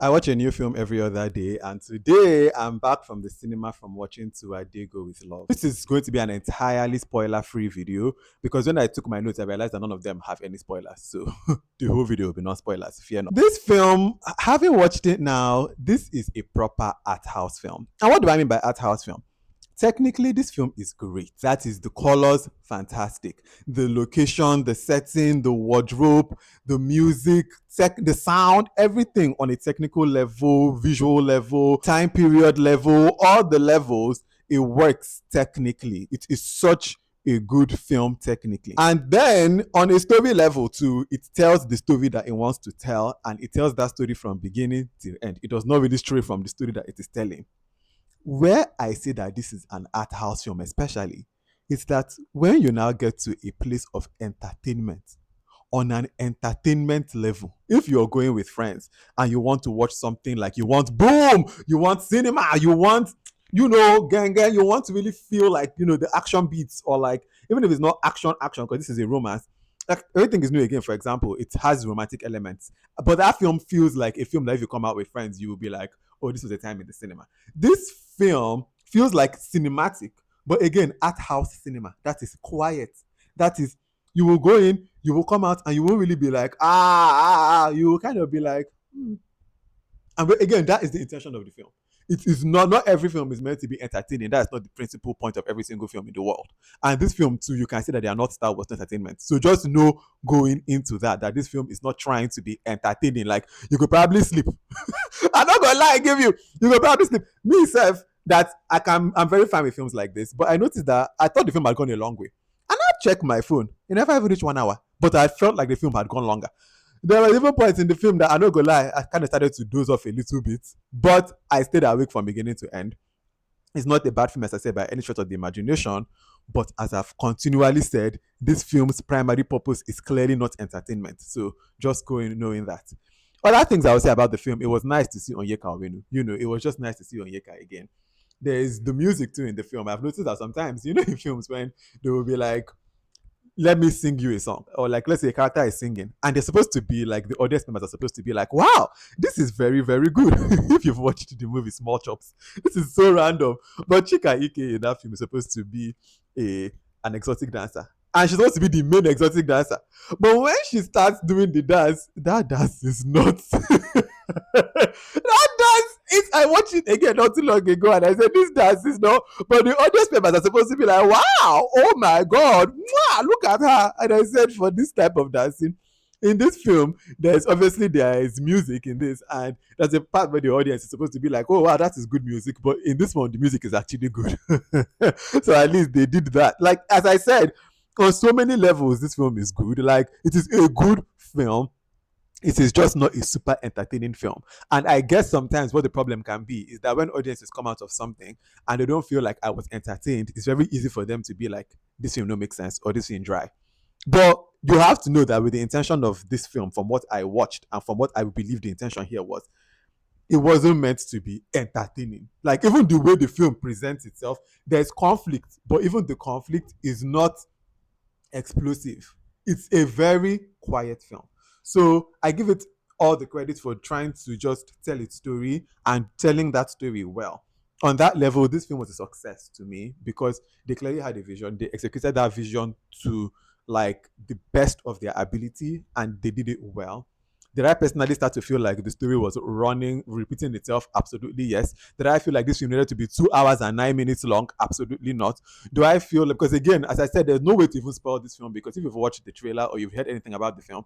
I watch a new film every other day, and today I'm back from the cinema from watching To ADAEGO with Love. This is going to be an entirely spoiler-free video because when I took my notes, I realized that none of them have any spoilers. So the whole video will be non spoilers. Fear not. This film, having watched it now, this is a proper art house film. And what do I mean by art house film? Technically, this film is great. That is, the colors, fantastic. The location, the setting, the wardrobe, the music, the sound, everything on a technical level, visual level, time period level, all the levels, it works technically. It is such a good film technically. And then on a story level too, it tells the story that it wants to tell, and it tells that story from beginning to end. It does not really stray from the story that it is telling. Where I say that this is an art house film, especially, is that when you now get to a place of entertainment, on an entertainment level, if you're going with friends and you want to watch something like you want boom, you want cinema, you want, gang, you want to really feel like, the action beats, or like, even if it's not action, because this is a romance, like everything is new again. For example, it has romantic elements, but that film feels like a film that if you come out with friends, you will be like, oh, this was a time in the cinema. This film feels like cinematic, but again, art house cinema. That is quiet. That is, you will go in, you will come out, and you won't really be like, You will kind of be like, And again, that is the intention of the film. It is not every film is meant to be entertaining. That's not the principal point of every single film in the world. And this film too, you can see that they are not Star Wars entertainment. So just know going into that this film is not trying to be entertaining. Like, you could probably sleep. I'm not gonna lie, you could probably sleep. Me self, that I'm very fine with films like this, but I noticed that I thought the film had gone a long way. And I checked my phone. It never even reached 1 hour. But I felt like the film had gone longer. There were even points in the film that, I not gonna lie, I kind of started to doze off a little bit, but I stayed awake from beginning to end. It's not a bad film, as I said, by any stretch of the imagination, but as I've continually said, this film's primary purpose is clearly not entertainment. So just go in knowing that. Other things I would say about the film, it was nice to see Onyeka Onwenu. It was just nice to see Onyeka again. There's the music too in the film. I've noticed that sometimes, in films when they will be like, let me sing you a song, or like, let's say a character is singing and they're supposed to be like, the audience members are supposed to be like, wow, this is very, very good. If you've watched the movie Small Chops, this is so random. But Chika Ike in that film is supposed to be a an exotic dancer, and she's supposed to be the main exotic dancer. But when she starts doing the dance, that dance is not that dance is, I watched it again not too long ago, and I said, this dance is not, but the audience members are supposed to be like, wow, oh my god, wow, look at her. And I said, for this type of dancing in this film, there is music in this, and there's a part where the audience is supposed to be like, oh wow, that is good music, but in this one the music is actually good. So at least they did that. Like, as I said, on so many levels this film is good. Like, it is a good film. It is just not a super entertaining film. And I guess sometimes what the problem can be is that when audiences come out of something and they don't feel like I was entertained, it's very easy for them to be like, this film don't make sense, or this film dry. But you have to know that with the intention of this film, from what I watched and from what I believe the intention here was, it wasn't meant to be entertaining. Like, even the way the film presents itself, there's conflict, but even the conflict is not explosive. It's a very quiet film. So I give it all the credit for trying to just tell its story and telling that story well. On that level, this film was a success to me because they clearly had a vision. They executed that vision to like the best of their ability, and they did it well. Did I personally start to feel like the story was running, repeating itself? Absolutely yes. Did I feel like this film needed to be 2 hours and 9 minutes long? Absolutely not. Do I feel, because again, as I said, there's no way to even spoil this film, because if you've watched the trailer or you've heard anything about the film,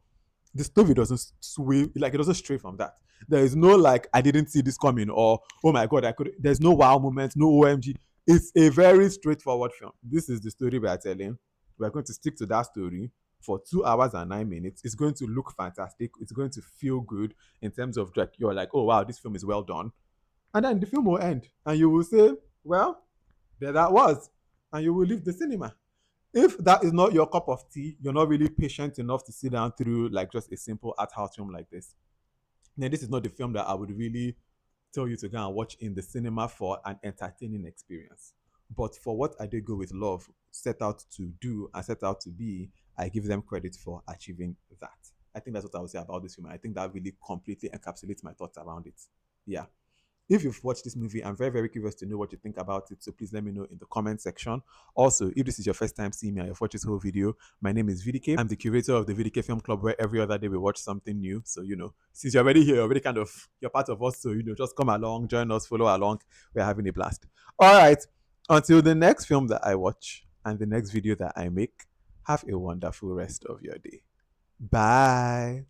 the story doesn't sway, like, it doesn't stray from that. There is no like, I didn't see this coming, or oh my god, I could. There's no wow moment, no OMG. It's a very straightforward film. This is the story we are telling. We're going to stick to that story for 2 hours and 9 minutes. It's going to look fantastic. It's going to feel good in terms of like, you're like, oh wow, this film is well done. And then the film will end, and you will say, well, there that was, and you will leave the cinema. If that is not your cup of tea, you're not really patient enough to sit down through like just a simple art house film like this, then this is not the film that I would really tell you to go and watch in the cinema for an entertaining experience. But for what I did go with love set out to do and set out to be, I give them credit for achieving that. I think that's what I would say about this film. I think that really completely encapsulates my thoughts around it. Yeah. If you've watched this movie, I'm very, very curious to know what you think about it. So please let me know in the comment section. Also, if this is your first time seeing me and you've watched this whole video, my name is VDK. I'm the curator of the VDK Film Club, where every other day we watch something new. So, since you're already here, you're already you're part of us. So, just come along, join us, follow along. We're having a blast. All right. Until the next film that I watch and the next video that I make, have a wonderful rest of your day. Bye.